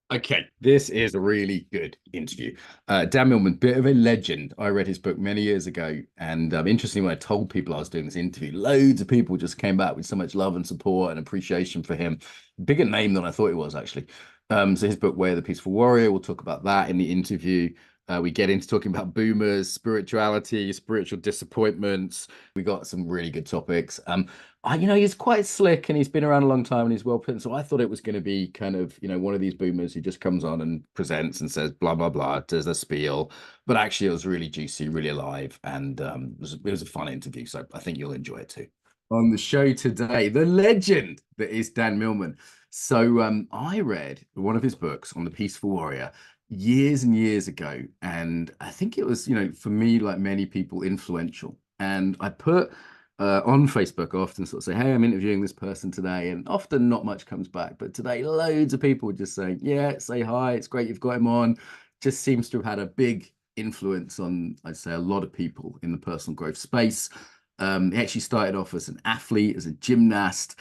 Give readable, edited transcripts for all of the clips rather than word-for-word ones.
Okay, this is a really good interview. Dan Millman, bit of a legend. I read his book many years ago, and interestingly, when I told people I was doing this interview, loads of people just came back with so much love and support and appreciation for him. Bigger name than I thought he was, actually. So his book, Way of the Peaceful Warrior, we'll talk about that in the interview. We get into talking about boomers, spirituality, spiritual disappointments. We got some really good topics. He's quite slick and he's been around a long time and he's well put. So I thought it was going to be kind of, one of these boomers who just comes on and presents and says blah blah blah, does a spiel. But actually, it was really juicy, really alive, and it was a fun interview. So I think you'll enjoy it too. On the show today, the legend that is Dan Millman. So I read one of his books on the Peaceful Warrior years and years ago, and I think it was, for me, like many people, influential. And I put on Facebook, I often sort of say, "Hey, I'm interviewing this person today," and often not much comes back. But today, loads of people just say, "Yeah, say hi. It's great you've got him on." Just seems to have had a big influence on, I'd say, a lot of people in the personal growth space. He actually started off as an athlete, as a gymnast.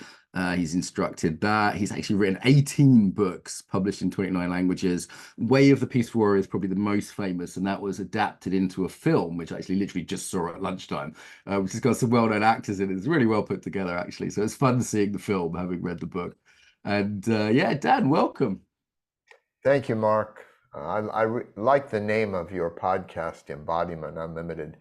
He's instructed that. He's actually written 18 books published in 29 languages. Way of the Peaceful Warrior is probably the most famous, and that was adapted into a film, which I actually literally just saw at lunchtime, which has got some well-known actors in it. It's really well put together, actually. So it's fun seeing the film, having read the book. And yeah, Dan, welcome. Thank you, Mark. Like the name of your podcast, Embodiment Unlimited,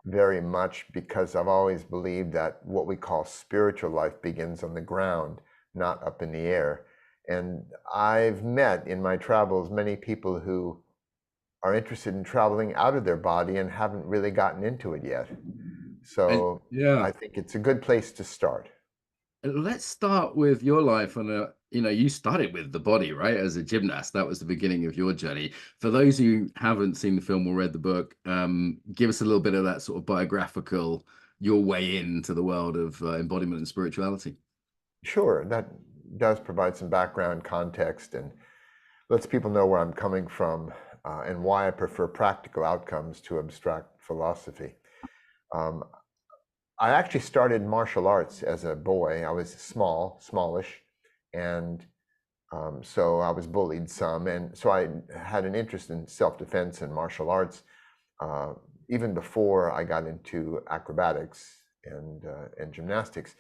very much because I've always believed that what we call spiritual life begins on the ground, not up in the air. And I've met in my travels many people who are interested in traveling out of their body and haven't really gotten into it yet. So Yeah. I think it's a good place to start. Let's start with your life on you started with the body, right? As a gymnast, that was the beginning of your journey. For those who haven't seen the film or read the book, give us a little bit of that sort of biographical, your way into the world of embodiment and spirituality. Sure, that does provide some background context and lets people know where I'm coming from and why I prefer practical outcomes to abstract philosophy. Um, I actually started martial arts as a boy. I was smallish, and so I was bullied some, and so I had an interest in self-defense and martial arts uh, even before I got into acrobatics and gymnastics.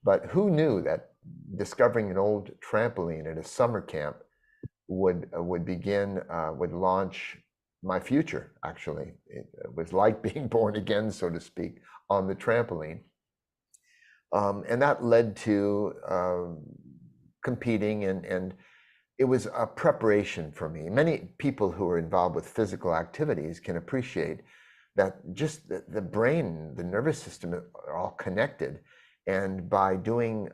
But who knew that discovering an old trampoline at a summer camp would launch my future. Actually, it was like being born again, so to speak, on the trampoline, and that led to competing, and it was a preparation for me. Many people who are involved with physical activities can appreciate that just the brain, the nervous system are all connected, and by doing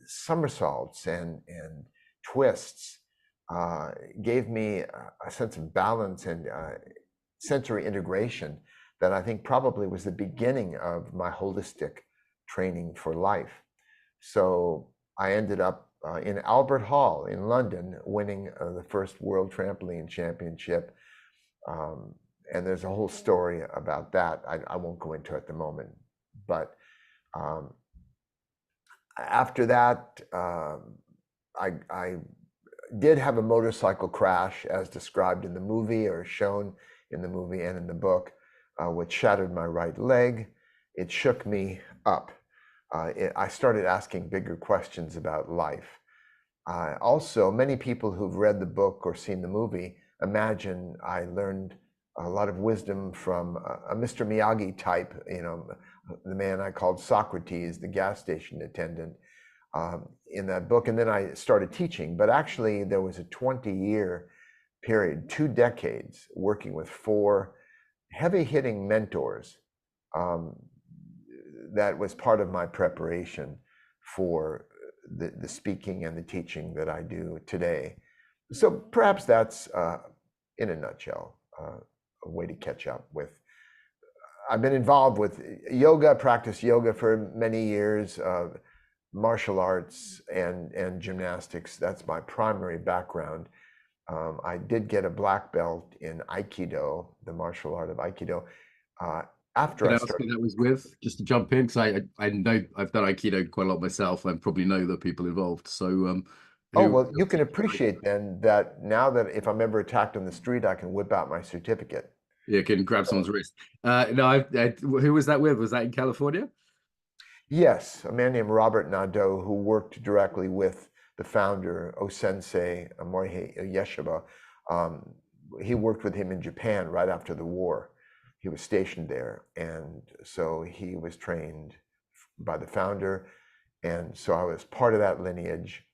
somersaults and twists gave me a sense of balance and sensory integration that I think probably was the beginning of my holistic training for life. So I ended up in Albert Hall in London, winning the first World Trampoline Championship. Um, and there's a whole story about that. I won't go into it at the moment. But um, after that, I did have a motorcycle crash as described in the movie or shown in the movie and in the book, which shattered my right leg. It shook me up. I started asking bigger questions about life. Also, many people who've read the book or seen the movie imagine I learned a lot of wisdom from a Mr. Miyagi type, the man I called Socrates, the gas station attendant, in that book. And then I started teaching. But actually, there was a 20-year period, 2 decades, working with 4 heavy-hitting mentors that was part of my preparation for the speaking and the teaching that I do today. So perhaps that's, in a nutshell, a way to catch up with. I've been involved with yoga, practiced yoga for many years, martial arts and gymnastics. That's my primary background. I did get a black belt in Aikido, the martial art of Aikido, after Can I I ask started. who that was with? Just to jump in, because I know I've done Aikido quite a lot myself. I probably know the people involved. So Oh, who well, you can appreciate then that now that if I'm ever attacked on the street, I can whip out my certificate. yeah, can grab someone's wrist. No, who was that with? Was that in California? Yes, a man named Robert Nadeau who worked directly with the founder, Osensei Morihei Yeshiva. Um, he worked with him in Japan right after the war. He was stationed there, and so he was trained by the founder, and so I was part of that lineage.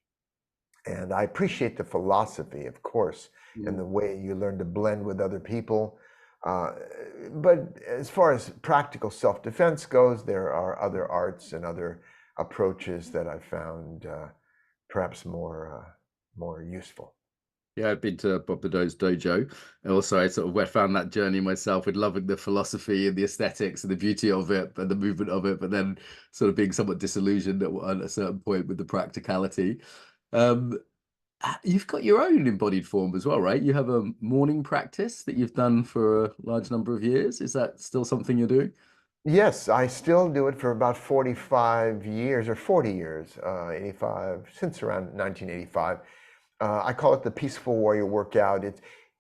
And I appreciate the philosophy, of course, and Mm. the way you learn to blend with other people. Uh, but as far as practical self-defense goes, there are other arts and other approaches that I found perhaps more useful. Yeah, I've been to Bob the Doe's dojo. And also, I sort of found that journey myself with loving the philosophy and the aesthetics and the beauty of it and the movement of it, but then sort of being somewhat disillusioned at a certain point with the practicality. Um, you've got your own embodied form as well, right? You have a morning practice that you've done for a large number of years. Is that still something you're doing? Yes, I still do it for about 45 years or 40 years, 85, since around 1985. I call it the Peaceful Warrior Workout.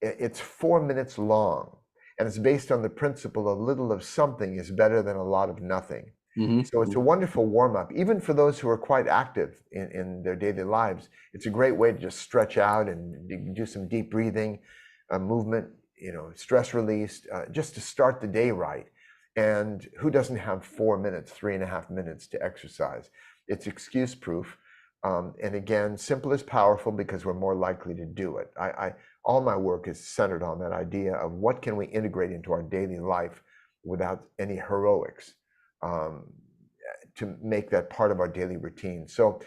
It's 4 minutes long, and it's based on the principle a little of something is better than a lot of nothing. So it's a wonderful warm up, even for those who are quite active in their daily lives. It's a great way to just stretch out and do some deep breathing, movement, stress release, just to start the day right. And who doesn't have 4 minutes, 3.5 minutes to exercise? It's excuse proof. And again, simple is powerful because we're more likely to do it. All my work is centered on that idea of what can we integrate into our daily life without any heroics, um, to make that part of our daily routine. So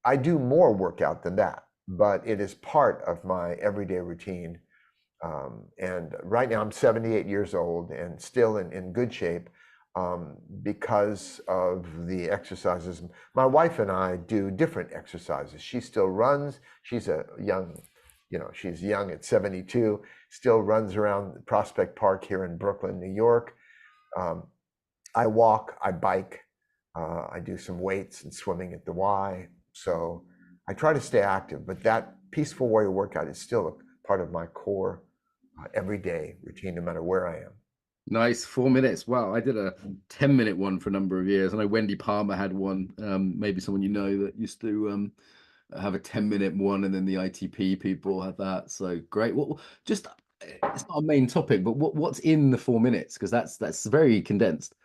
I do more workout than that, but it is part of my everyday routine. And right now I'm 78 years old and still in good shape, because of the exercises. My wife and I do different exercises. She still runs. She's a young, she's young at 72, still runs around Prospect Park here in Brooklyn, New York. Um, I walk, I bike, I do some weights and swimming at the Y. So I try to stay active, but that Peaceful Warrior Workout is still a part of my core everyday routine, no matter where I am. Nice, 4 minutes. Wow, I did a 10-minute one for a number of years. I know Wendy Palmer had one. Maybe someone you know that used to have a 10-minute one, and then the ITP people had that. So great. Well, just it's not a main topic, but what's in the 4 minutes? Because that's very condensed.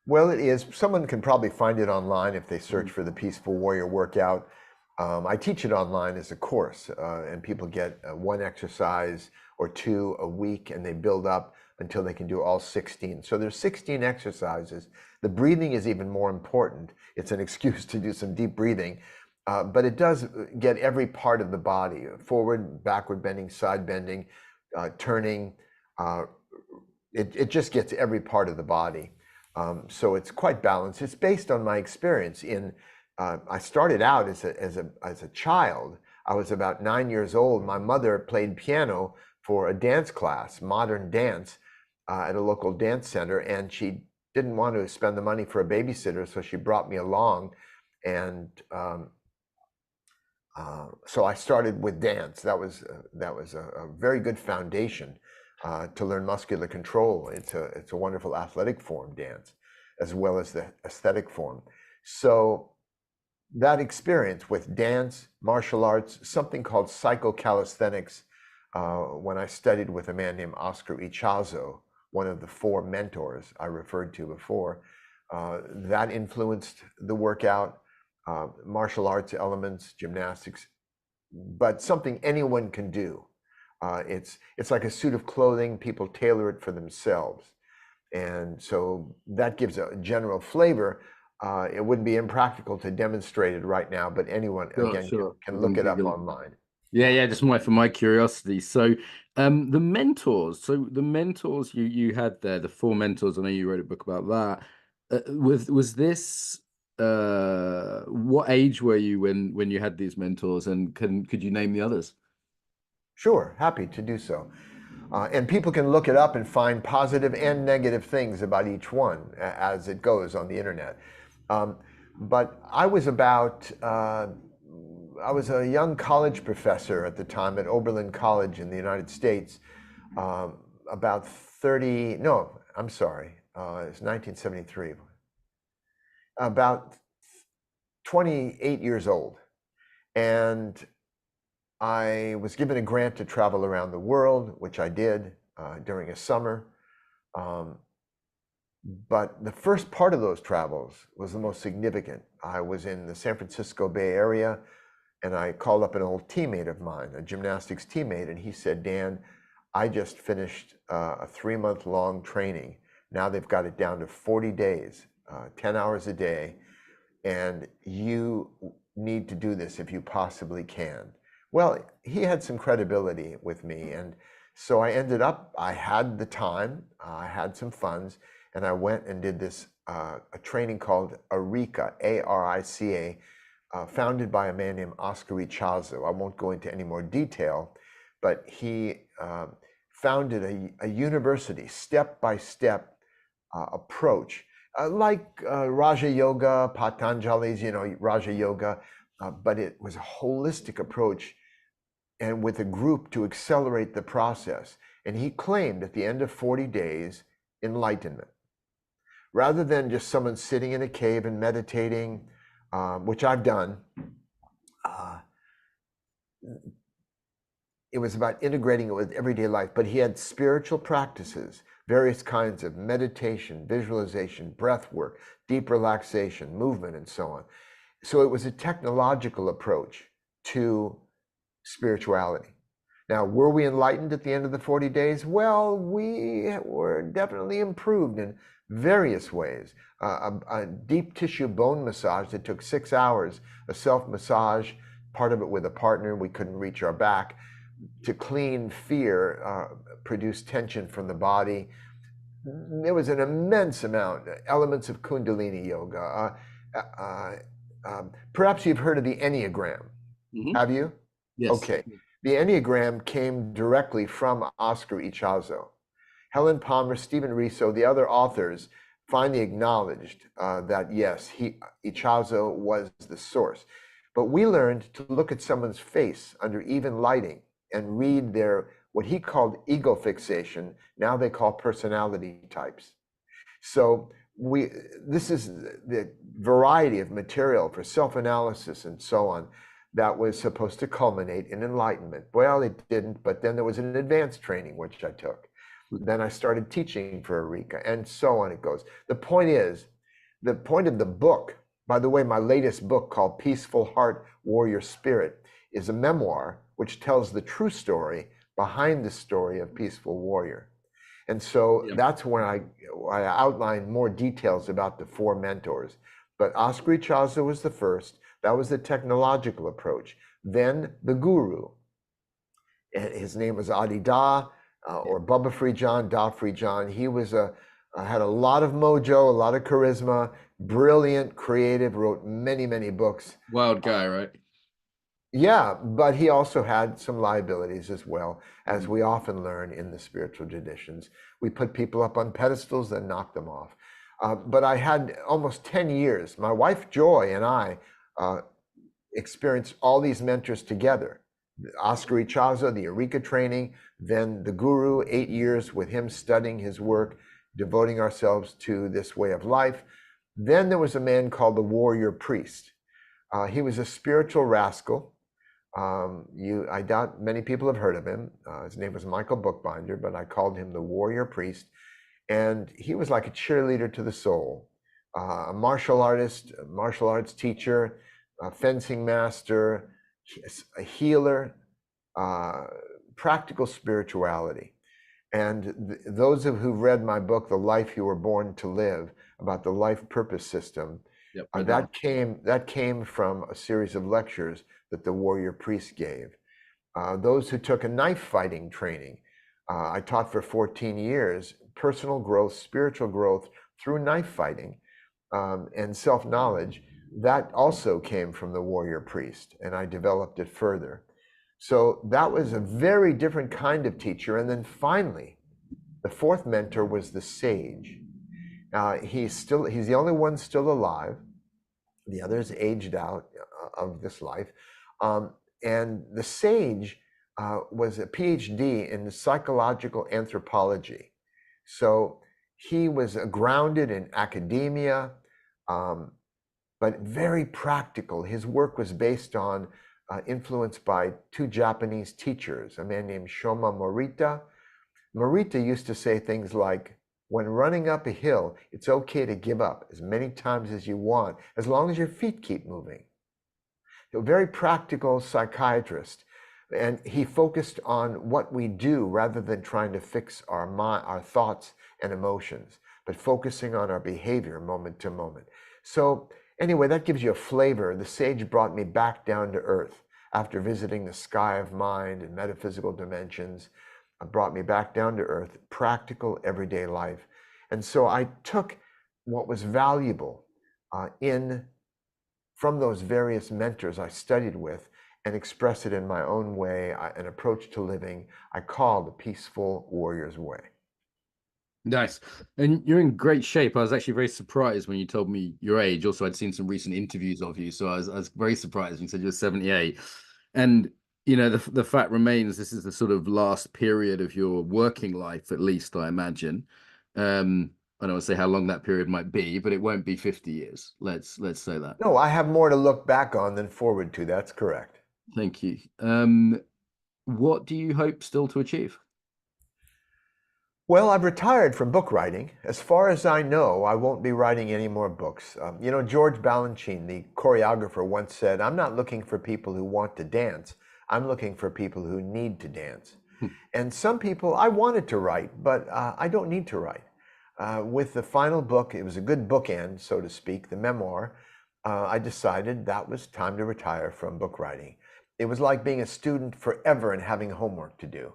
Well, it is. Someone can probably find it online if they search Mm. for the Peaceful Warrior Workout. I teach it online as a course, and people get one exercise or two a week, and they build up until they can do all 16. So there's 16 exercises. The breathing is even more important. It's an excuse to do some deep breathing, but it does get every part of the body, forward, backward bending, side bending, turning. Uh, it just gets every part of the body. So it's quite balanced. It's based on my experience in. I started out as a child. I was about 9 years old. My mother played piano for a dance class, modern dance, at a local dance center, and she didn't want to spend the money for a babysitter, so she brought me along, and so I started with dance. That was a very good foundation to learn muscular control. It's a wonderful athletic form, dance, as well as the aesthetic form. So that experience with dance, martial arts, something called psychocalisthenics, when I studied with a man named Oscar Ichazo, one of the four mentors I referred to before, that influenced the workout, martial arts elements, gymnastics, but something anyone can do. It's like a suit of clothing. People tailor it for themselves, and so that gives a general flavor. It wouldn't be impractical to demonstrate it right now, but anyone Sure, again sure. We can can look it up Google it. online. Yeah, yeah, just for my curiosity. So, the mentors. So the mentors you had there, the four mentors. I know you wrote a book about that. Was this what age were you when you had these mentors, and could you name the others? Sure, happy to do so. And people can look it up and find positive and negative things about each one as it goes on the internet. Um, but I was about I was a young college professor at the time at Oberlin College in the United States. About 30, no, I'm sorry, it's 1973. About 28 years old. And I was given a grant to travel around the world, which I did during a summer. But the first part of those travels was the most significant. I was in the San Francisco Bay Area, and I called up an old teammate of mine, a gymnastics teammate, and he said, Dan, I just finished a 3-month-long training. Now they've got it down to 40 days, 10 hours a day, and you need to do this if you possibly can. Well, he had some credibility with me, and so I ended up, I had the time, I had some funds, and I went and did this a training called Arica, A-R-I-C-A, founded by a man named Oscar Ichazo. I won't go into any more detail, but he founded a university, step-by-step approach, like Raja Yoga, Patanjali's, Raja Yoga, but it was a holistic approach and with a group to accelerate the process. And he claimed at the end of 40 days, enlightenment. Rather than just someone sitting in a cave and meditating, which I've done, it was about integrating it with everyday life. But he had spiritual practices, various kinds of meditation, visualization, breath work, deep relaxation, movement, and so on. So it was a technological approach to spirituality. Now, were we enlightened at the end of the 40 days? Well, we were definitely improved in various ways. A deep tissue bone massage that took 6 hours, a self-massage, part of it with a partner, we couldn't reach our back, to clean fear, produce tension from the body. There was an immense amount, elements of Kundalini yoga. Perhaps you've heard of the Enneagram. Mm-hmm. Have you? Yes. Okay. The Enneagram came directly from Oscar Ichazo. Helen Palmer, Stephen Riso, the other authors finally acknowledged that yes, Ichazo was the source. But we learned to look at someone's face under even lighting and read their, what he called ego fixation, now they call personality types. So this is the variety of material for self-analysis and so on that was supposed to culminate in enlightenment. Well, it didn't, but then there was an advanced training, which I took. Then I started teaching for Arica, and so on it goes. The point is, the point of the book, by the way, my latest book called Peaceful Heart, Warrior Spirit is a memoir which tells the true story behind the story of Peaceful Warrior. And so that's when I outlined more details about the 4 mentors. But Oscar Ichazo was the first. That was the technological approach. Then the guru. His name was Adi Da, or Bubba Free John, Da Free John. He was had a lot of mojo, a lot of charisma, brilliant, creative, wrote many, many books. Wild guy, right? Yeah, but he also had some liabilities as well, as we often learn in the spiritual traditions. We put people up on pedestals, then knock them off. But I had almost 10 years. My wife, Joy, and I experienced all these mentors together. Oscar Ichazo, the Arica training, then the guru, 8 years with him studying his work, devoting ourselves to this way of life. Then there was a man called the warrior priest. He was a spiritual rascal. I doubt many people have heard of him. His name was Michael Bookbinder, but I called him the warrior priest. And he was like a cheerleader to the soul, a martial artist, a martial arts teacher, a fencing master, a healer, practical spirituality. And those who've read my book, The Life You Were Born to Live, about the life purpose system, that came from a series of lectures that the warrior priest gave. Those who took a knife fighting training, I taught for 14 years, personal growth, spiritual growth through knife fighting and self-knowledge. That also came from the warrior priest, and I developed it further. So that was a very different kind of teacher. And then finally, the 4th mentor was the sage. He's the only one still alive. The others aged out of this life. Um, and the sage was a PhD in psychological anthropology. So he was grounded in academia, um, but very practical. His work was based on, influenced by two Japanese teachers, a man named Shoma Morita. Morita used to say things like, when running up a hill, it's okay to give up as many times as you want, as long as your feet keep moving. A very practical psychiatrist. And he focused on what we do rather than trying to fix our mind, our thoughts and emotions, but focusing on our behavior moment to moment. So anyway, that gives you a flavor. The sage brought me back down to earth after visiting the sky of mind and metaphysical dimensions. Brought me back down to earth, practical everyday life. And so I took what was valuable in from those various mentors I studied with and express it in my own way, an approach to living I call the peaceful warrior's way. Nice. And you're in great shape. I was actually very surprised when you told me your age. Also, I'd seen some recent interviews of you, so I was very surprised when you said you're 78. And the fact remains this is the sort of last period of your working life, at least I imagine. I don't want to say how long that period might be, but it won't be 50 years. Let's say that. No, I have more to look back on than forward to. That's correct. Thank you. What do you hope still to achieve? Well, I've retired from book writing. As far as I know, I won't be writing any more books. George Balanchine, the choreographer, once said, I'm not looking for people who want to dance. I'm looking for people who need to dance. And some people, I wanted to write, but I don't need to write. With the final book, it was a good bookend, so to speak, the memoir. I decided that was time to retire from book writing. It was like being a student forever and having homework to do.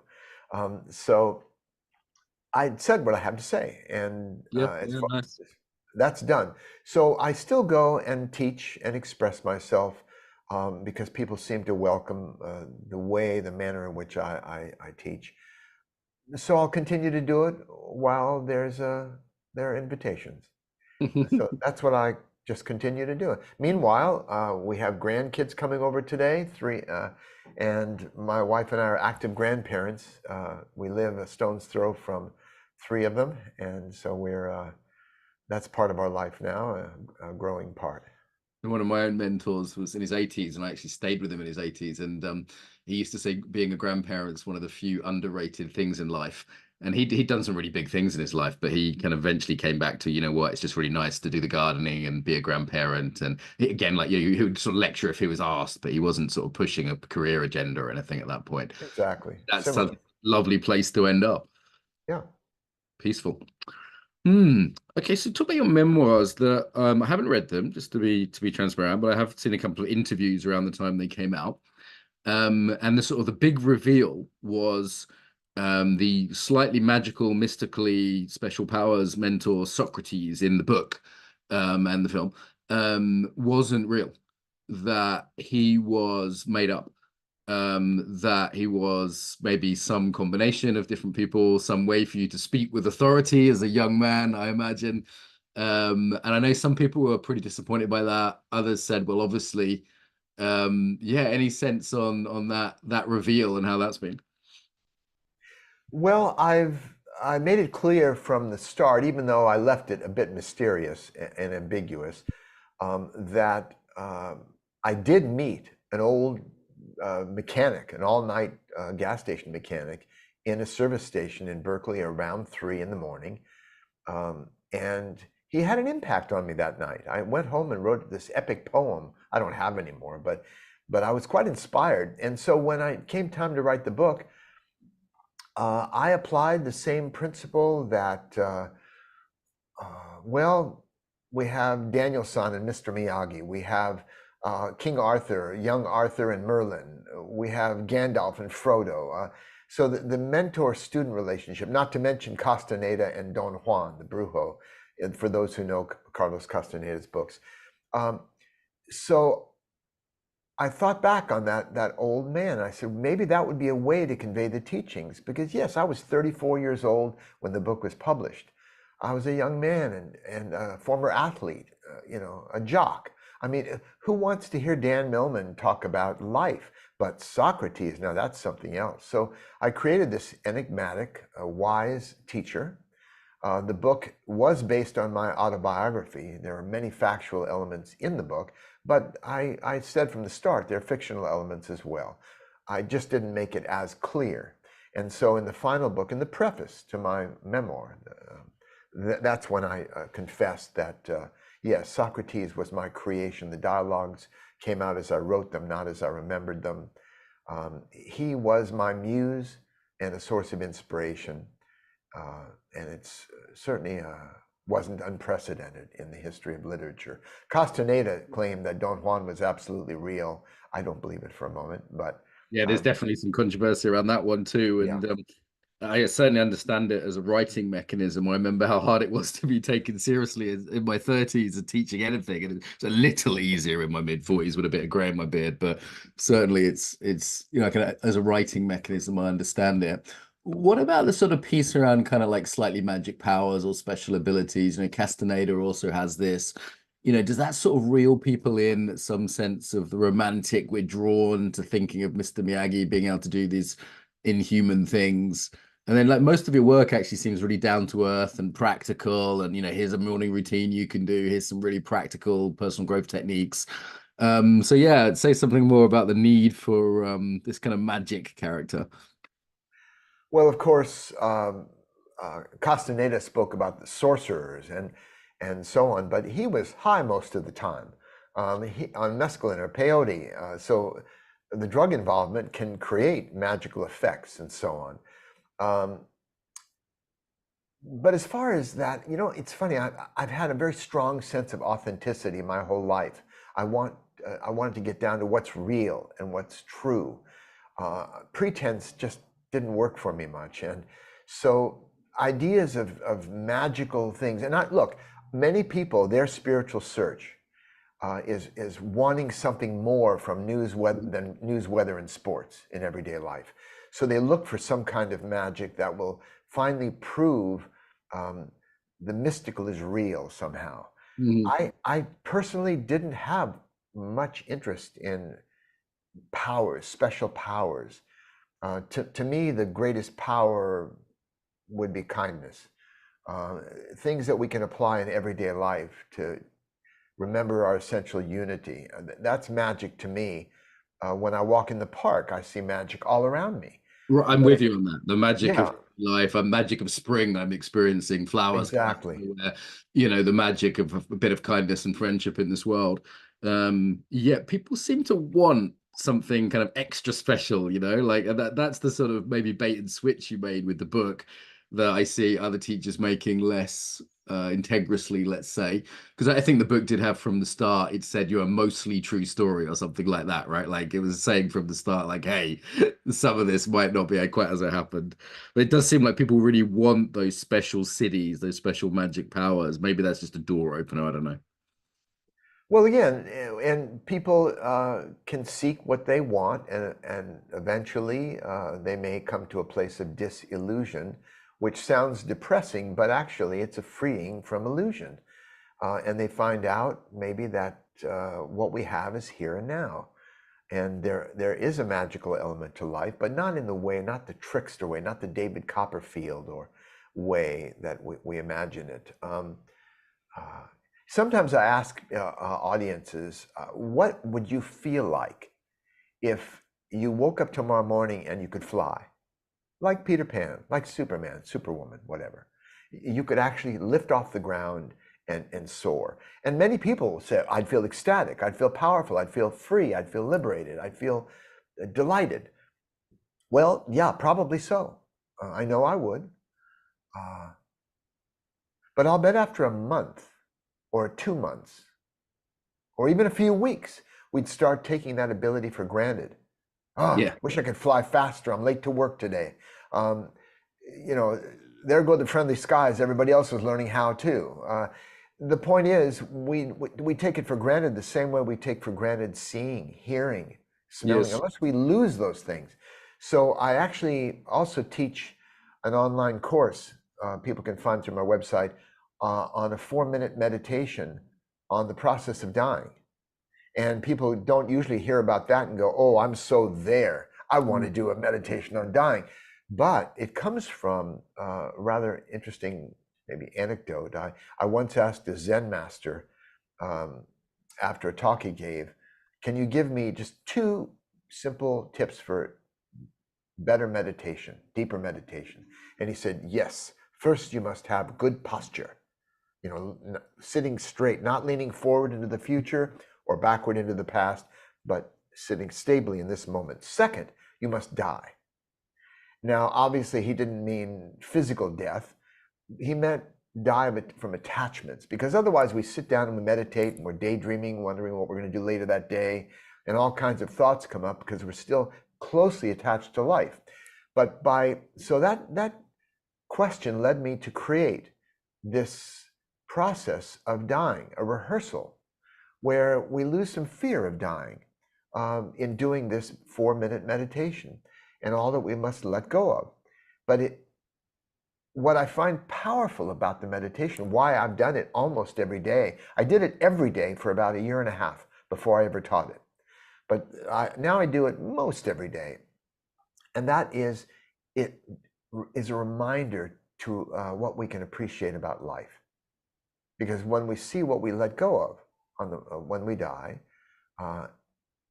So I said what I have to say, and Yeah, as yeah, far nice. as that's done. So I still go and teach and express myself because people seem to welcome the manner in which I teach. So I'll continue to do it while there are invitations. So that's what I just continue to do. Meanwhile, we have grandkids coming over today, three, and my wife and I are active grandparents. We live a stone's throw from three of them, and so that's part of our life now, a growing part. One of my own mentors was in his 80s, and I actually stayed with him in his 80s. And he used to say being a grandparent is one of the few underrated things in life. And he'd done some really big things in his life, but he kind of eventually came back to, it's just really nice to do the gardening and be a grandparent. And again, like he would sort of lecture if he was asked, but he wasn't sort of pushing a career agenda or anything at that point. Exactly. That's such Similar. a lovely place to end up. Yeah. Peaceful. Okay, so talk about your memoirs. That I haven't read them, just to be transparent, but I have seen a couple of interviews around the time they came out. And the sort of the big reveal was the slightly magical, mystically special powers mentor Socrates in the book and the film wasn't real. That he was made up, that he was maybe some combination of different people, some way for you to speak with authority as a young man, I imagine. And I know some people were pretty disappointed by that. Others said, well, obviously, yeah, any sense on that reveal and how that's been? Well, I made it clear from the start, even though I left it a bit mysterious and ambiguous, that I did meet an old mechanic, an all-night gas station mechanic, in a service station in Berkeley around 3 in the morning, and he had an impact on me that night. I went home and wrote this epic poem. I don't have anymore, but I was quite inspired. And so when I came time to write the book, I applied the same principle that, well, we have Daniel-san and Mr. Miyagi. We have King Arthur, young Arthur and Merlin. We have Gandalf and Frodo. So the mentor-student relationship, not to mention Castaneda and Don Juan, the Brujo, for those who know Carlos Castaneda's books. So I thought back on that old man. I said, maybe that would be a way to convey the teachings. Because yes, I was 34 years old when the book was published. I was a young man and a former athlete, a jock. I mean, who wants to hear Dan Millman talk about life? But Socrates, now that's something else. So I created this enigmatic, wise teacher. The book was based on my autobiography. There are many factual elements in the book, but I said from the start there are fictional elements as well. I just didn't make it as clear. And so in the final book, in the preface to my memoir, that's when I confessed that, yes, Socrates was my creation. The dialogues came out as I wrote them, not as I remembered them. He was my muse and a source of inspiration. And it's certainly wasn't unprecedented in the history of literature. Castaneda claimed that Don Juan was absolutely real. I don't believe it for a moment, but Yeah, there's definitely some controversy around that one too. yeah. And I certainly understand it as a writing mechanism. I remember how hard it was to be taken seriously in my 30s and teaching anything. And it's a little easier in my mid 40s with a bit of gray in my beard, but certainly it's as a writing mechanism, I understand it. What about the sort of piece around kind of like slightly magic powers or special abilities? Castaneda also has this. Does that sort of reel people in some sense of the romantic? We're drawn to thinking of Mr. Miyagi being able to do these inhuman things. And then like most of your work actually seems really down to earth and practical. And here's a morning routine you can do. Here's some really practical personal growth techniques. So yeah, say something more about the need for this kind of magic character. Well, of course, Castaneda spoke about the sorcerers and so on, but he was high most of the time on mescaline or peyote. So the drug involvement can create magical effects and so on. But as far as that, it's funny. I've had a very strong sense of authenticity my whole life. I wanted to get down to what's real and what's true. Pretense just didn't work for me much, and so ideas of magical things. And look, many people, their spiritual search is wanting something more from than news, weather, and sports in everyday life. So they look for some kind of magic that will finally prove the mystical is real somehow. Mhm. I personally didn't have much interest in powers, special powers. To me, the greatest power would be kindness. Things that we can apply in everyday life to remember our essential unity. That's magic to me. When I walk in the park, I see magic all around me. I'm But with you on that. The magic yeah, of life, a magic of spring I'm experiencing, flowers coming out of exactly. nowhere, the magic of a bit of kindness and friendship in this world. Yet people seem to want something kind of extra special, like that's the sort of maybe bait and switch you made with the book that I see other teachers making less integriously, let's say. Because I think the book did have from the start, it said you're a mostly true story or something like that, right? Like it was saying from the start, like, hey, some of this might not be quite as it happened. But it does seem like people really want those special cities, those special magic powers. Maybe that's just a door opener. I don't know. Well, again, and people can seek what they want, and eventually they may come to a place of disillusion, which sounds depressing, but actually it's a freeing from illusion. And they find out maybe that what we have is here and now. And there is a magical element to life, but not in the way, not the trickster way, not the David Copperfield or way that we imagine it. Uh, Sometimes I ask audiences, what would you feel like if you woke up tomorrow morning and you could fly? Like Peter Pan, like Superman, Superwoman, whatever. You could actually lift off the ground and soar. And many people say, I'd feel ecstatic, I'd feel powerful, I'd feel free, I'd feel liberated, I'd feel delighted. Well, yeah, probably so. I know I would. Uh, but I'll bet after a month or 2 months or even a few weeks, we'd start taking that ability for granted. Oh, Yeah. wish I could fly faster. I'm late to work today. Um, you know, there go the friendly skies. Everybody else is learning how too. The point is, we take it for granted the same way we take for granted seeing, hearing, smelling, Yes. unless we lose those things. So I actually also teach an online course people can find through my website on a 4-minute meditation on the process of dying. And people don't usually hear about that and go, oh, I'm so there. I want to do a meditation on dying. But it comes from a rather interesting, maybe anecdote. I once asked a Zen master after a talk he gave, can you give me just 2 simple tips for better meditation, deeper meditation? And he said, yes, first you must have good posture, sitting straight, not leaning forward into the future or backward into the past, but sitting stably in this moment. Second, you must die. Now, obviously, he didn't mean physical death. He meant die from attachments, because otherwise we sit down and we meditate and we're daydreaming, wondering what we're going to do later that day, and all kinds of thoughts come up because we're still closely attached to life. But so that question led me to create this process of dying, a rehearsal where we lose some fear of dying in doing this 4-minute meditation and all that we must let go of. But what I find powerful about the meditation, why I've done it almost every day, I did it every day for about 1.5 years before I ever taught it. But now I do it most every day. And that is, it is a reminder to what we can appreciate about life. Because when we see what we let go of when we die,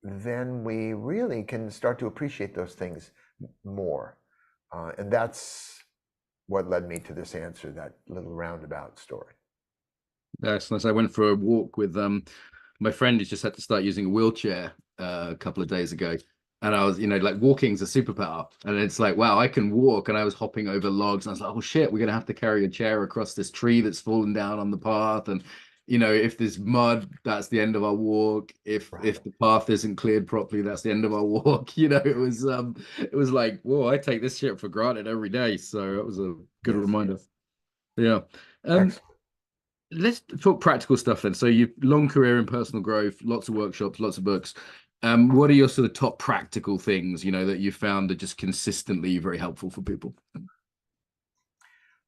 then we really can start to appreciate those things more. And that's what led me to this answer, that little roundabout story. That's nice. I went for a walk with my friend who's just had to start using a wheelchair a couple of days ago. And I was, like walking's a superpower. And it's like, wow, I can walk. And I was hopping over logs. And I was like, oh shit, we're gonna have to carry a chair across this tree that's fallen down on the path. And if there's mud, that's the end of our walk. If the path isn't cleared properly, that's the end of our walk. It was like, whoa, I take this shit for granted every day. So it was a good reminder. Yeah. Let's talk practical stuff then. So you've long career in personal growth, lots of workshops, lots of books. What are your sort of top practical things, that you found are just consistently very helpful for people?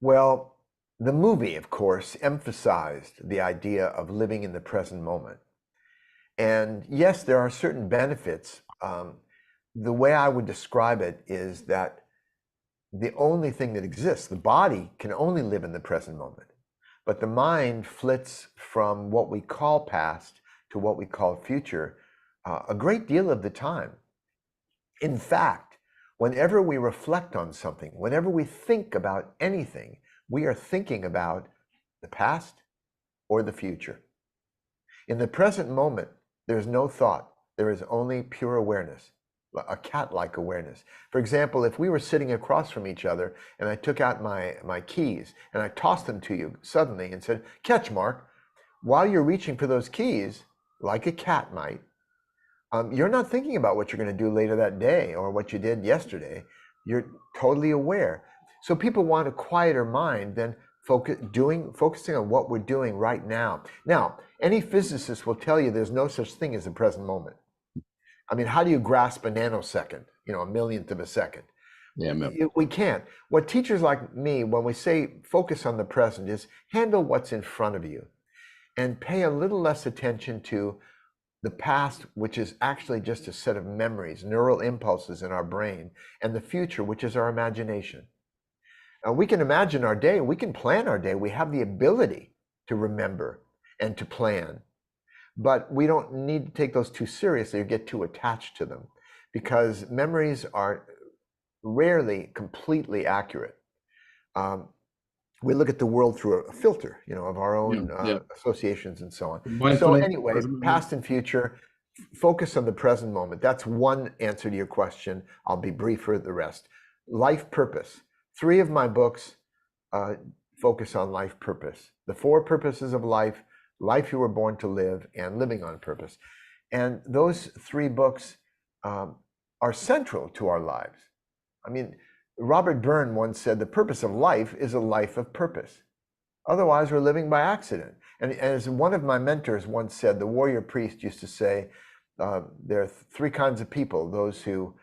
Well, the movie, of course, emphasized the idea of living in the present moment. And yes, there are certain benefits. The way I would describe it is that the only thing that exists, the body can only live in the present moment. But the mind flits from what we call past to what we call future a great deal of the time. In fact, whenever we reflect on something, whenever we think about anything, we are thinking about the past or the future. In the present moment, there's no thought. There is only pure awareness, a cat-like awareness. For example, if we were sitting across from each other and I took out my keys and I tossed them to you suddenly and said, catch, Mark, while you're reaching for those keys, like a cat might, you're not thinking about what you're going to do later that day or what you did yesterday. You're totally aware. So people want a quieter mind than focusing on what we're doing right now. Now, any physicist will tell you there's no such thing as a present moment. I mean, how do you grasp a nanosecond, a millionth of a second? Yeah, we can't. What teachers like me, when we say focus on the present, is handle what's in front of you and pay a little less attention to the past, which is actually just a set of memories, neural impulses in our brain, and the future, which is our imagination. Now, we can imagine our day, we can plan our day, we have the ability to remember and to plan, but we don't need to take those too seriously or get too attached to them, because memories are rarely completely accurate. We look at the world through a filter, of our own associations and so on. So anyway, past and future, focus on the present moment. That's one answer to your question. I'll be briefer the rest. Life purpose. 3 of my books focus on life purpose. The 4 purposes of life, life you were born to live, and living on purpose. And those 3 books are central to our lives. I mean, Robert Byrne once said, the purpose of life is a life of purpose. Otherwise, we're living by accident. And as one of my mentors once said, the warrior priest used to say, there are 3 kinds of people: those who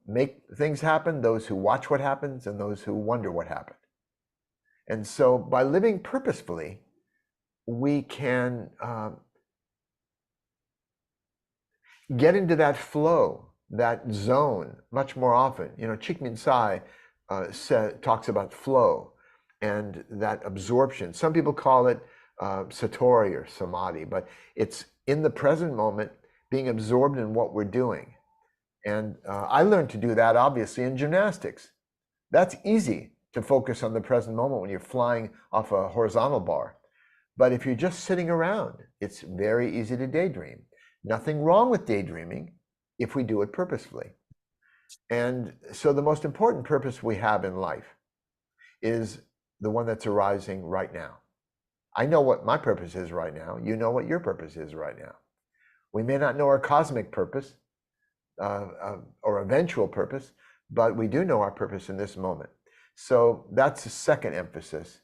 make things happen, those who watch what happens, and those who wonder what happened. And so by living purposefully, we can get into that flow, that zone much more often. You know, Chikmin Sai talks about flow and that absorption. Some people call it satori or samadhi, but it's in the present moment, being absorbed in what we're doing. And I learned to do that obviously in gymnastics. That's easy to focus on the present moment when you're flying off a horizontal bar. But if you're just sitting around, it's very easy to daydream. Nothing wrong with daydreaming if we do it purposefully. And so the most important purpose we have in life is the one that's arising right now. I know what my purpose is right now. You know what your purpose is right now. We may not know our cosmic purpose or eventual purpose, but we do know our purpose in this moment. So that's the second emphasis.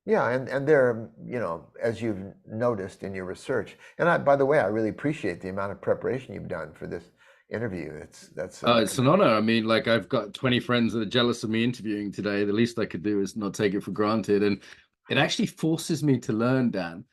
Yeah, and there, you know, as you've noticed in your research, and by the way, I really appreciate the amount of preparation you've done for this interview. It's an honor. I mean, like I've got 20 friends that are jealous of me interviewing today. The least I could do is not take it for granted. And it actually forces me to learn, Dan.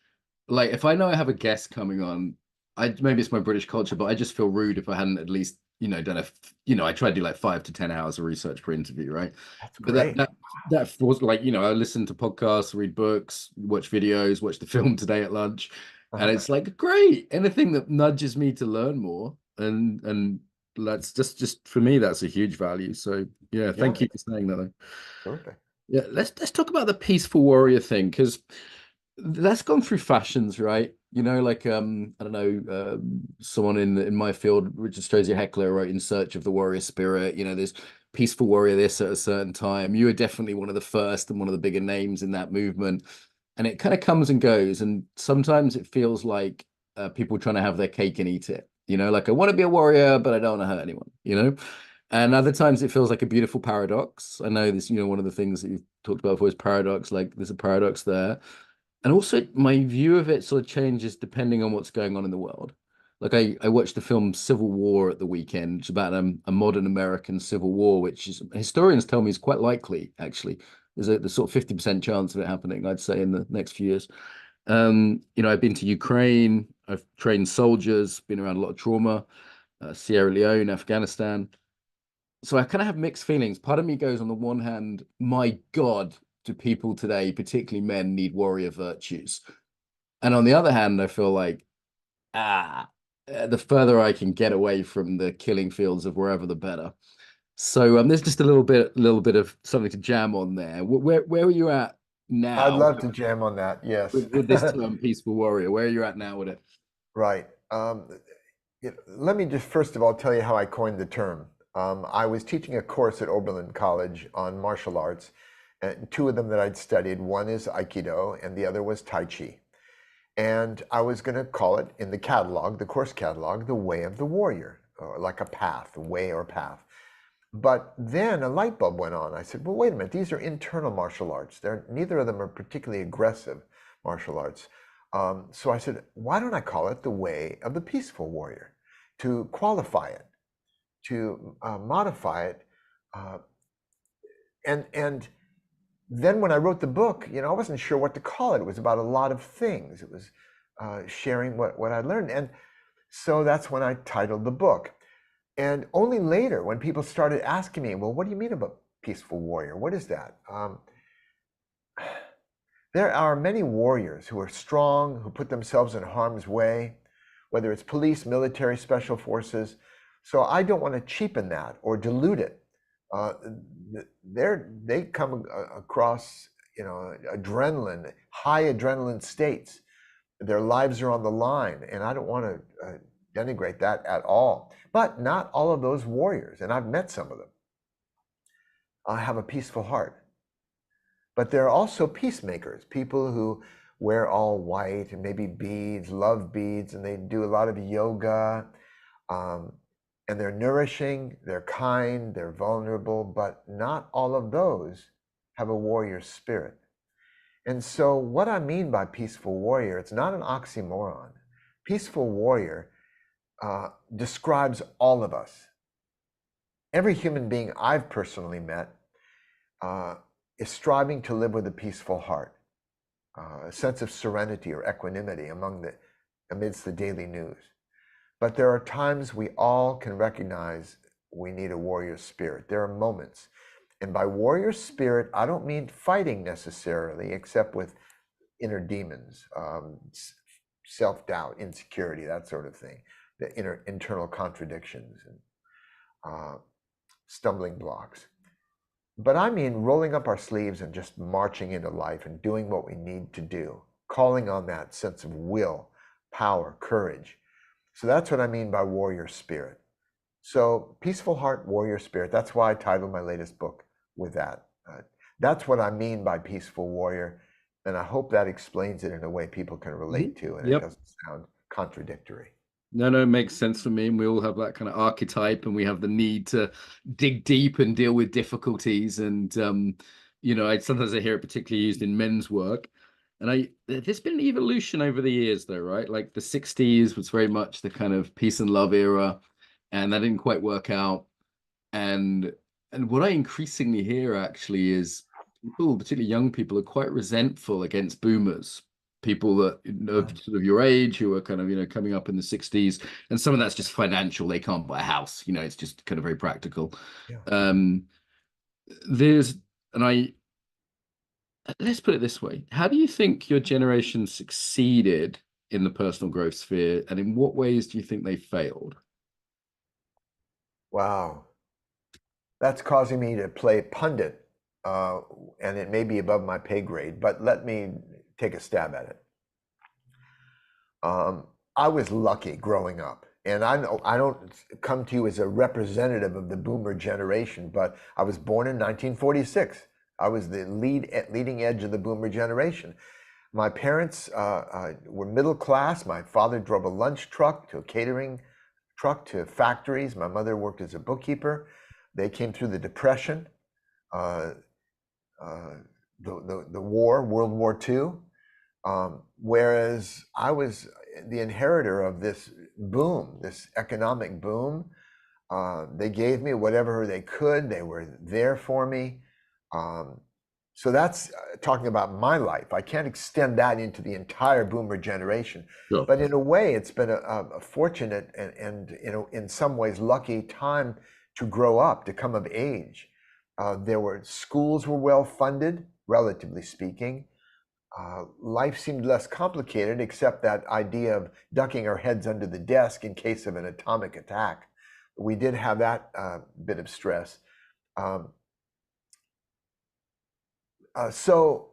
Like if I know I have a guest coming on, I maybe it's my British culture, but I just feel rude if I hadn't at least, done I try to do like 5 to 10 hours of research per interview, right? that's But that great. that that was like, I listen to podcasts, read books, watch videos, watch the film today at lunch, and Uh-huh. it's like great. Anything that nudges me to learn more, and that's just for me, that's a huge value. So yeah, Yeah, thank you for saying that. terrific. Yeah, let's talk about the peaceful warrior thing because that's gone through fashions, right? Like I don't know, someone in my field, Richard Strozzi Heckler, wrote "In Search of the Warrior Spirit." There's peaceful warrior this at a certain time. You were definitely one of the first and one of the bigger names in that movement, and it kind of comes and goes. And sometimes it feels like people trying to have their cake and eat it. Like I want to be a warrior, but I don't want to hurt anyone. And other times it feels like a beautiful paradox. I know this, one of the things that you've talked about before is paradox, like there's a paradox there. And also my view of it sort of changes depending on what's going on in the world. Like I watched the film Civil War at the weekend. It's about a modern American civil war, which is historians tell me is quite likely, actually. There's sort of 50% chance of it happening, I'd say, in the next few years. I've been to Ukraine, I've trained soldiers, been around a lot of trauma, Sierra Leone, Afghanistan. So I kind of have mixed feelings. Part of me goes, on the one hand, my God, do people today, particularly men, need warrior virtues? And on the other hand, I feel like, the further I can get away from the killing fields of wherever, the better. So there's just a little bit of something to jam on there. Where are you at I'd now love to jam on that. Yes. with this term, peaceful warrior? Where are you at now with it? Right. Let me just first of all tell you how I coined the term. I was teaching a course at Oberlin College on martial arts, and two of them that I'd studied. One is Aikido, and the other was Tai Chi. And I was going to call it in the catalog, the course catalog, the way of the warrior, or like a path, a way or path. But then a light bulb went on. I said, well, wait a minute, these are internal martial arts. Neither of them are particularly aggressive martial arts. So I said, why don't I call it the way of the peaceful warrior, to qualify it, to modify it. Uh, and then when I wrote the book, I wasn't sure what to call it. It was about a lot of things. It was sharing what I learned. And so that's when I titled the book. And only later, when people started asking me, well, what do you mean about peaceful warrior? What is that? There are many warriors who are strong, who put themselves in harm's way, whether it's police, military, special forces. So I don't want to cheapen that or dilute it. They come across, adrenaline, high adrenaline states. Their lives are on the line, and I don't want to denigrate that at all. But not all of those warriors, and I've met some of them, have a peaceful heart. But there are also peacemakers, people who wear all white and maybe beads, love beads, and they do a lot of yoga. And they're nourishing, they're kind, they're vulnerable, but not all of those have a warrior spirit. And so what I mean by peaceful warrior, it's not an oxymoron. Peaceful warrior describes all of us. Every human being I've personally met is striving to live with a peaceful heart, a sense of serenity or equanimity among amidst the daily news. But there are times we all can recognize we need a warrior spirit. There are moments. And by warrior spirit, I don't mean fighting necessarily, except with inner demons, self-doubt, insecurity, that sort of thing, the internal contradictions and stumbling blocks. But I mean rolling up our sleeves and just marching into life and doing what we need to do, calling on that sense of will, power, courage. So that's what I mean by warrior spirit. So peaceful heart, warrior spirit. That's why I titled my latest book with that. That's what I mean by peaceful warrior. And I hope that explains it in a way people can relate to and it Yep. doesn't sound contradictory. No, it makes sense for me. And we all have that kind of archetype, and we have the need to dig deep and deal with difficulties. And I sometimes I hear it particularly used in men's work. And there's been an evolution over the years, though, right? Like the 60s was very much the kind of peace and love era, and that didn't quite work out. And what I increasingly hear actually is people, particularly young people, are quite resentful against boomers, people that of sort of your age who are kind of coming up in the 60s, and some of that's just financial. They can't buy a house, it's just kind of very practical. Yeah. Um, there's and I Let's put it this way: how do you think your generation succeeded in the personal growth sphere, and in what ways do you think they failed? Wow. That's causing me to play pundit, and it may be above my pay grade, but let me take a stab at it. I was lucky growing up, and I know I don't come to you as a representative of the boomer generation, but I was born in 1946. I was the leading edge of the boomer generation. My parents were middle class. My father drove a lunch truck to a catering truck to factories. My mother worked as a bookkeeper. They came through the Depression, uh, the war, World War II. Whereas I was the inheritor of this boom, this economic boom. They gave me whatever they could. They were there for me. So that's talking about my life. I can't extend that into the entire boomer generation. Sure. But in a way, it's been a fortunate and in some ways lucky time to grow up, to come of age. Schools were well funded, relatively speaking. Life seemed less complicated, except that idea of ducking our heads under the desk in case of an atomic attack. We did have that bit of stress. So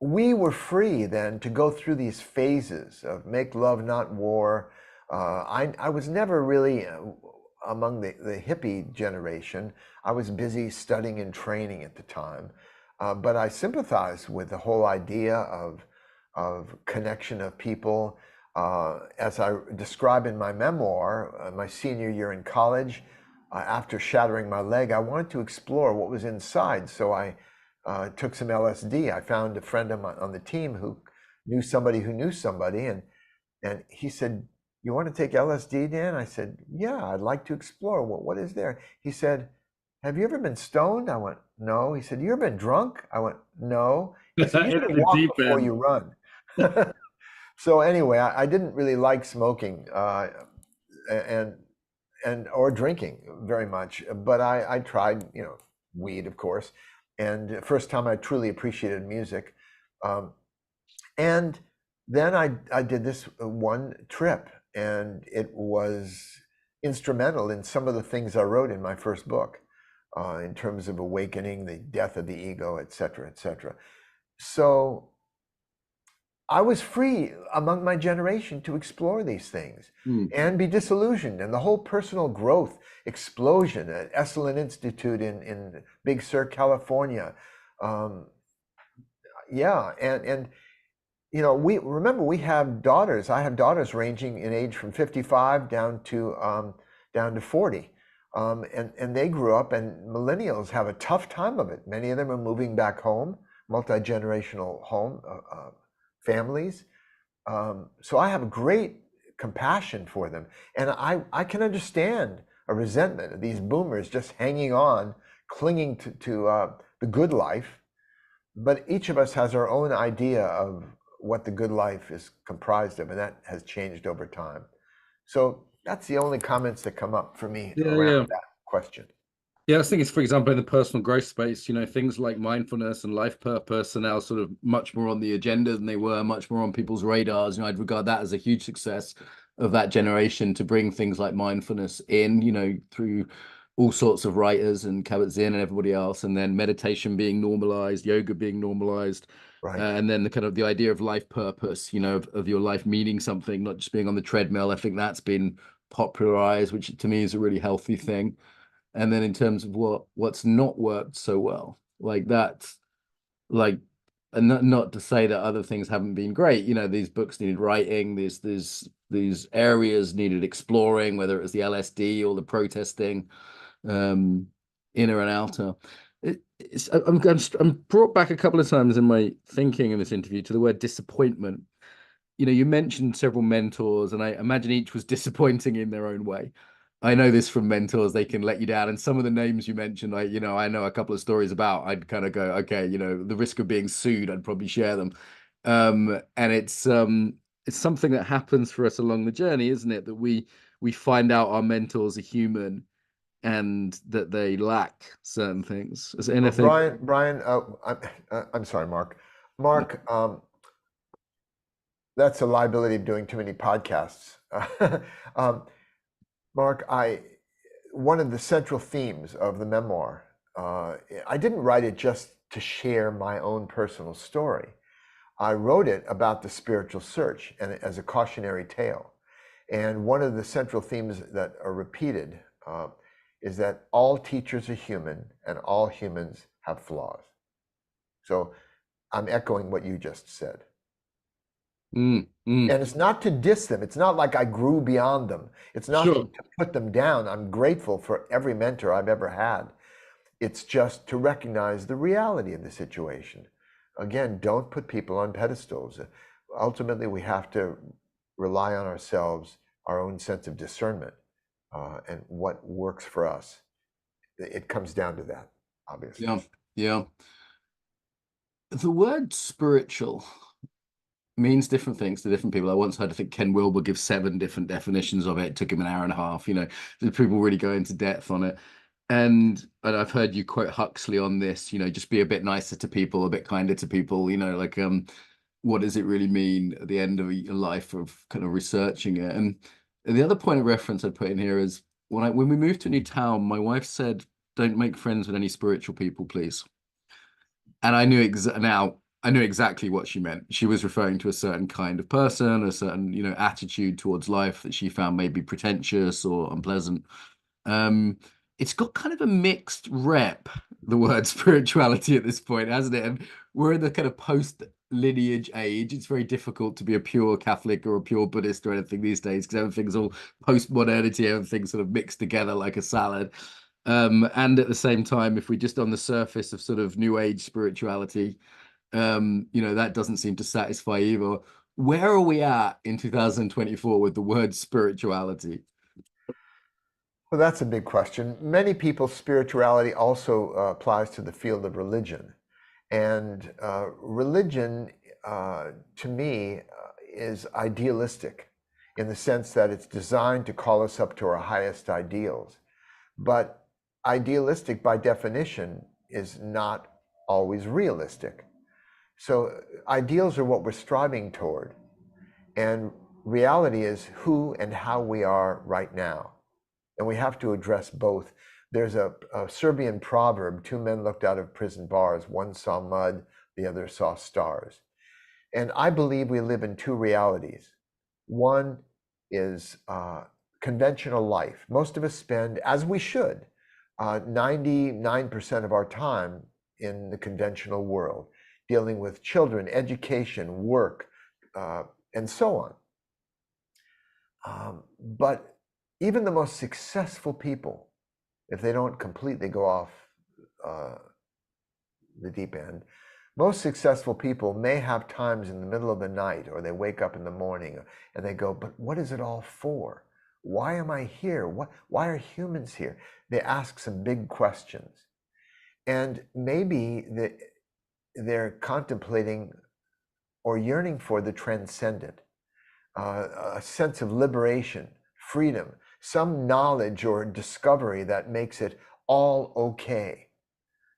we were free then to go through these phases of make love, not war. I was never really among the hippie generation. I was busy studying and training at the time. But I sympathize with the whole idea of connection of people. As I describe in my memoir, my senior year in college, after shattering my leg, I wanted to explore what was inside. So I took some LSD. I found a friend on the team who knew somebody who knew somebody. And he said, "You want to take LSD, Dan?" I said, "Yeah, I'd like to explore. What is there?" He said, "Have you ever been stoned?" I went, "No." He said, "You ever been drunk?" I went, "No." He said, "You Into should the walk deep before end. you run." So anyway, I didn't really like smoking and or drinking very much, but I tried, weed, of course. And first time I truly appreciated music. And then I did this one trip, and it was instrumental in some of the things I wrote in my first book, in terms of awakening, the death of the ego, et cetera, et cetera. So I was free among my generation to explore these things and be disillusioned. And the whole personal growth explosion at Esalen Institute in Big Sur, California. Yeah, and we have daughters. I have daughters ranging in age from 55 down to 40. And they grew up, and millennials have a tough time of it. Many of them are moving back home, multi-generational home families. So I have a great compassion for them. And I can understand a resentment of these boomers just hanging on, clinging to the good life. But each of us has our own idea of what the good life is comprised of, and that has changed over time. So that's the only comments that come up for me Yeah, around yeah. that question. Yeah, I was thinking, for example, in the personal growth space, things like mindfulness and life purpose are now sort of much more on the agenda than they were, much more on people's radars. I'd regard that as a huge success of that generation to bring things like mindfulness in, through all sorts of writers and Kabat-Zinn and everybody else, and then meditation being normalized, yoga being normalized, Right. and then the idea of life purpose, of your life meaning something, not just being on the treadmill. I think that's been popularized, which to me is a really healthy thing. And then in terms of what's not worked so well, like that's like, and not to say that other things haven't been great. These books needed writing, these areas needed exploring, whether it was the LSD or the protesting, um inner and outer. I'm brought back a couple of times in my thinking in this interview to the word disappointment. You mentioned several mentors, and I imagine each was disappointing in their own way. I know this from mentors, they can let you down. And some of the names you mentioned, I know a couple of stories about, I'd kind of go, okay, the risk of being sued, I'd probably share them. And it's something that happens for us along the journey, isn't it? That we find out our mentors are human and that they lack certain things. Is there Well, anything? Brian, I'm sorry, Mark. Mark, that's a liability of doing too many podcasts. um, Mark, one of the central themes of the memoir, I didn't write it just to share my own personal story. I wrote it about the spiritual search and as a cautionary tale. And one of the central themes that are repeated is that all teachers are human and all humans have flaws. So I'm echoing what you just said. Mm, mm, And it's not to diss them. It's not like I grew beyond them. It's not to sure. put them down. I'm grateful for every mentor I've ever had. It's just to recognize the reality of the situation. Again, don't put people on pedestals. Ultimately, we have to rely on ourselves, our own sense of discernment, and what works for us. It comes down to that, obviously. Yeah, yeah. The word spiritual means different things to different people. I once heard, I think Ken Wilber give 7 different definitions of it. It took him an hour and a half. People really go into depth on it. And I've heard you quote Huxley on this, just be a bit nicer to people, a bit kinder to people, like what does it really mean at the end of your life of kind of researching it? And the other point of reference I'd put in here is when we moved to a new town, my wife said, don't make friends with any spiritual people, please. And I knew exactly what she meant. She was referring to a certain kind of person, a certain, attitude towards life that she found maybe pretentious or unpleasant. Um, it's got kind of a mixed rep, the word spirituality at this point, hasn't it? And we're in the kind of post lineage age. It's very difficult to be a pure Catholic or a pure Buddhist or anything these days because everything's all post modernity, everything's sort of mixed together like a salad. And at the same time, if we're just on the surface of sort of new age spirituality, that doesn't seem to satisfy either. Where are we at in 2024 with the word spirituality? Well, that's a big question. Many people's spirituality also applies to the field of religion. And religion, to me, is idealistic in the sense that it's designed to call us up to our highest ideals. But idealistic, by definition, is not always realistic. So ideals are what we're striving toward. And reality is who and how we are right now. And we have to address both. There's a Serbian proverb, 2 men looked out of prison bars, one saw mud, the other saw stars. And I believe we live in 2 realities. One is conventional life. Most of us spend, as we should, 99% of our time in the conventional world, dealing with children, education, work, and so on. But even the most successful people, if they don't completely go off the deep end, most successful people may have times in the middle of the night or they wake up in the morning and they go, but what is it all for? Why am I here? Why are humans here? They ask some big questions. And maybe they're contemplating or yearning for the transcendent, a sense of liberation, freedom, some knowledge or discovery that makes it all okay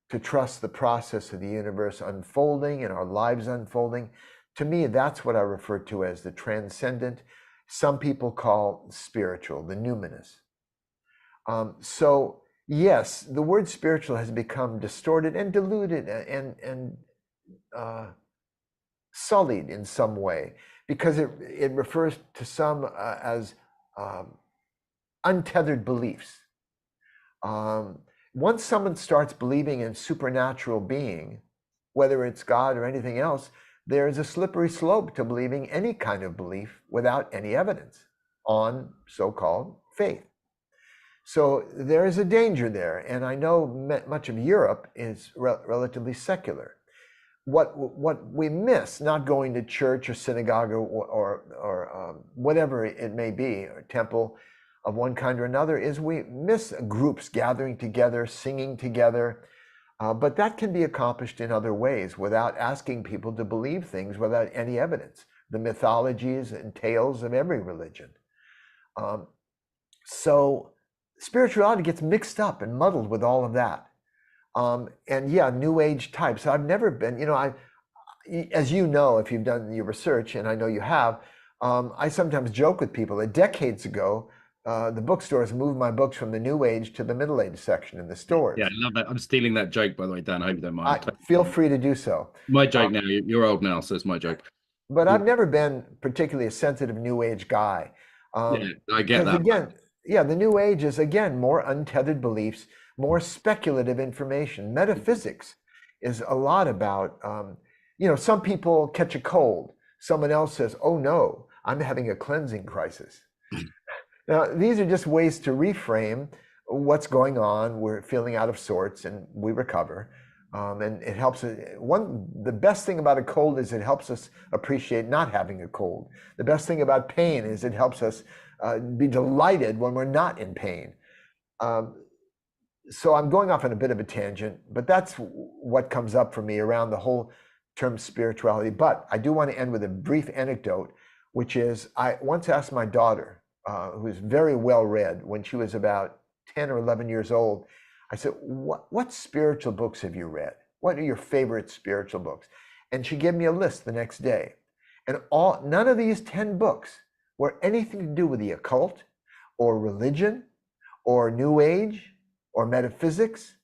to trust the process of the universe unfolding and our lives unfolding. To me, that's what I refer to as the transcendent. Some people call spiritual, the numinous. So yes, the word spiritual has become distorted and diluted and sullied in some way, because it refers to some as untethered beliefs. Once someone starts believing in supernatural being, whether it's God or anything else, there is a slippery slope to believing any kind of belief without any evidence on so-called faith. So there is a danger there, and I know much of Europe is relatively secular. What we miss, not going to church or synagogue or whatever it may be, or temple of one kind or another, is we miss groups gathering together, singing together. But that can be accomplished in other ways without asking people to believe things without any evidence. The mythologies and tales of every religion. So spirituality gets mixed up and muddled with all of that. And yeah, New Age types. I've never been, as you know, if you've done your research, and I know you have, I sometimes joke with people that decades ago, the bookstores moved my books from the New Age to the Middle Age section in the stores. Yeah, I love that. I'm stealing that joke, by the way, Dan. I hope you don't mind. Feel free to do so. My joke now. You're old now, so it's my joke. But I've never been particularly a sensitive New Age guy. Yeah, I get that. Again, yeah, the New Age is, again, more untethered beliefs, more speculative information. Metaphysics is a lot about, some people catch a cold. Someone else says, oh no, I'm having a cleansing crisis. Now, these are just ways to reframe what's going on. We're feeling out of sorts and we recover. And it helps. The best thing about a cold is it helps us appreciate not having a cold. The best thing about pain is it helps us be delighted when we're not in pain. So I'm going off on a bit of a tangent, but that's what comes up for me around the whole term spirituality. But I do want to end with a brief anecdote, which is I once asked my daughter, who's very well read, when she was about 10 or 11 years old, I said, what spiritual books have you read? What are your favorite spiritual books? And she gave me a list the next day. And none of these 10 books were anything to do with the occult or religion or New Age or metaphysics.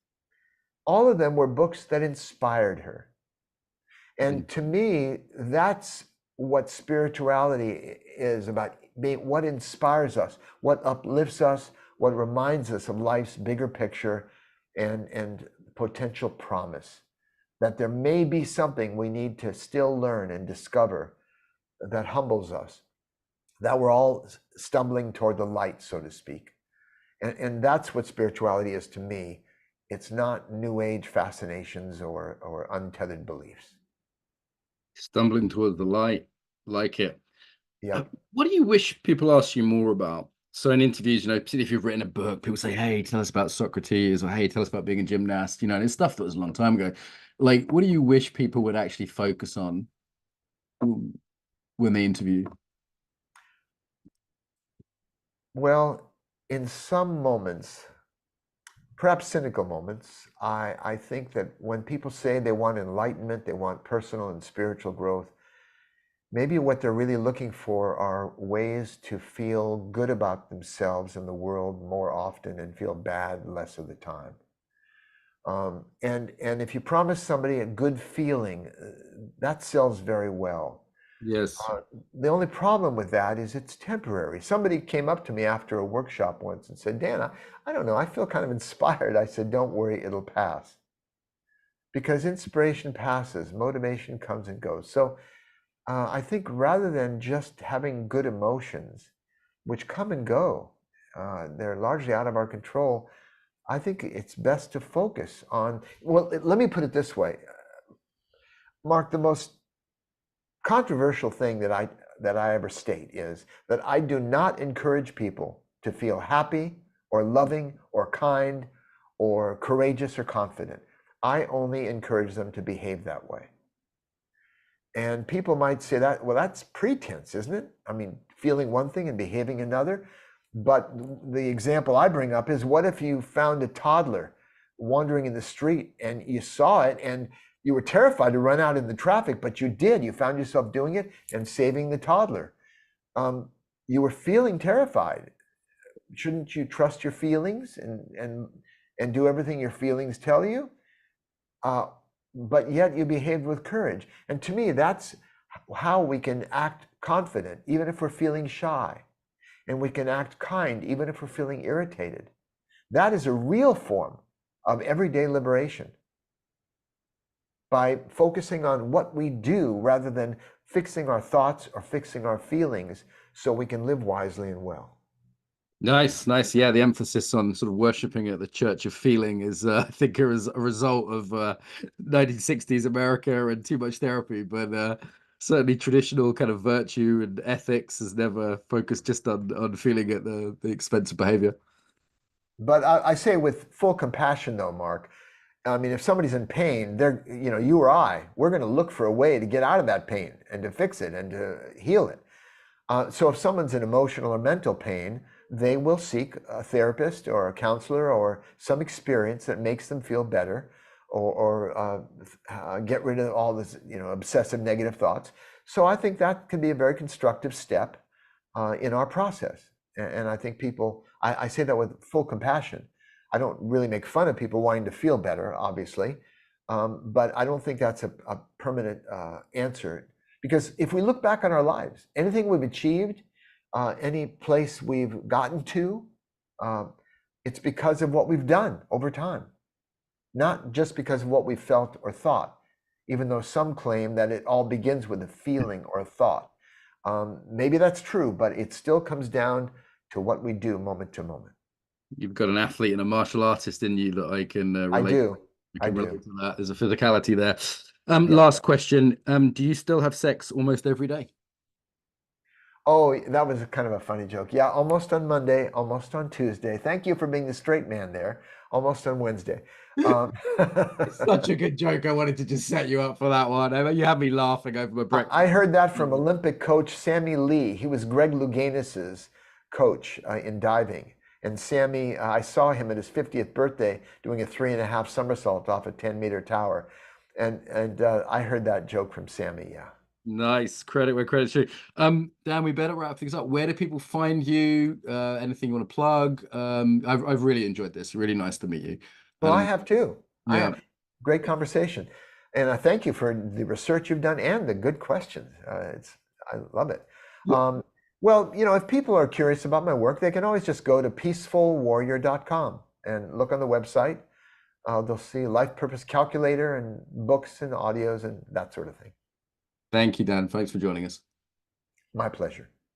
All of them were books that inspired her. And to me, that's what spirituality is about, being what inspires us, what uplifts us, what reminds us of life's bigger picture and potential promise, that there may be something we need to still learn and discover that humbles us, that we're all stumbling toward the light, so to speak. And that's what spirituality is to me. It's not New Age fascinations or untethered beliefs. Stumbling towards the light, like it. Yeah. What do you wish people ask you more about? So in interviews, particularly if you've written a book, people say, hey, tell us about Socrates, or hey, tell us about being a gymnast, and it's stuff that was a long time ago. Like, what do you wish people would actually focus on when they interview? Well, in some moments, perhaps cynical moments, I think that when people say they want enlightenment, they want personal and spiritual growth, maybe what they're really looking for are ways to feel good about themselves and the world more often and feel bad less of the time. And if you promise somebody a good feeling, that sells very well. Yes. The only problem with that is it's temporary. Somebody came up to me after a workshop once and said, Dan, I don't know, I feel kind of inspired. I said, don't worry, it'll pass. Because inspiration passes, motivation comes and goes. So I think rather than just having good emotions, which come and go, they're largely out of our control, I think it's best to focus on, well, let me put it this way. Mark, the most controversial thing that I ever state is that I do not encourage people to feel happy or loving or kind or courageous or confident. I only encourage them to behave that way. And people might say that, well, that's pretense, isn't it? I mean, feeling one thing and behaving another. But the example I bring up is, what if you found a toddler wandering in the street and you saw it and you were terrified to run out in the traffic, but you did. You found yourself doing it and saving the toddler. You were feeling terrified. Shouldn't you trust your feelings and do everything your feelings tell you? But yet you behaved with courage. And to me, that's how we can act confident, even if we're feeling shy. And we can act kind, even if we're feeling irritated. That is a real form of everyday liberation, by focusing on what we do rather than fixing our thoughts or fixing our feelings, so we can live wisely and well. Nice, nice. Yeah, the emphasis on sort of worshiping at the Church of Feeling is, I think, as a result of 1960s America and too much therapy. But certainly traditional kind of virtue and ethics has never focused just on feeling at the expense of behavior. But I say with full compassion, though, Mark. I mean, if somebody's in pain, they're, you or I, we're going to look for a way to get out of that pain and to fix it and to heal it. So if someone's in emotional or mental pain, they will seek a therapist or a counselor or some experience that makes them feel better, or get rid of all this, obsessive negative thoughts. So I think that can be a very constructive step in our process. And I think people, I say that with full compassion. I don't really make fun of people wanting to feel better, obviously, but I don't think that's a permanent answer. Because if we look back on our lives, anything we've achieved, any place we've gotten to, it's because of what we've done over time, not just because of what we felt or thought, even though some claim that it all begins with a feeling or a thought. Maybe that's true, but it still comes down to what we do moment to moment. You've got an athlete and a martial artist in you that I can I relate. do. I I can do. relate to that. There's a physicality there. Yeah. Last question. Do you still have sex almost every day? Oh, that was kind of a funny joke. Yeah, almost on Monday, almost on Tuesday. Thank you for being the straight man there. Almost on Wednesday. It's such a good joke. I wanted to just set you up for that one. You had me laughing over my breakfast. I heard that from Olympic coach Sammy Lee. He was Greg Louganis's coach in diving. And Sammy, I saw him at his 50th birthday doing a 3.5 somersault off a 10-meter tower. And I heard that joke from Sammy, yeah. Nice. Credit where credit's due. Dan, we better wrap things up. Where do people find you? Anything you want to plug? I've really enjoyed this. Really nice to meet you. Well, I have too. I Yeah. have. Great conversation. And I thank you for the research you've done and the good questions. I love it. Yeah. Well, if people are curious about my work, they can always just go to peacefulwarrior.com and look on the website. They'll see Life Purpose Calculator and books and audios and that sort of thing. Thank you, Dan. Thanks for joining us. My pleasure.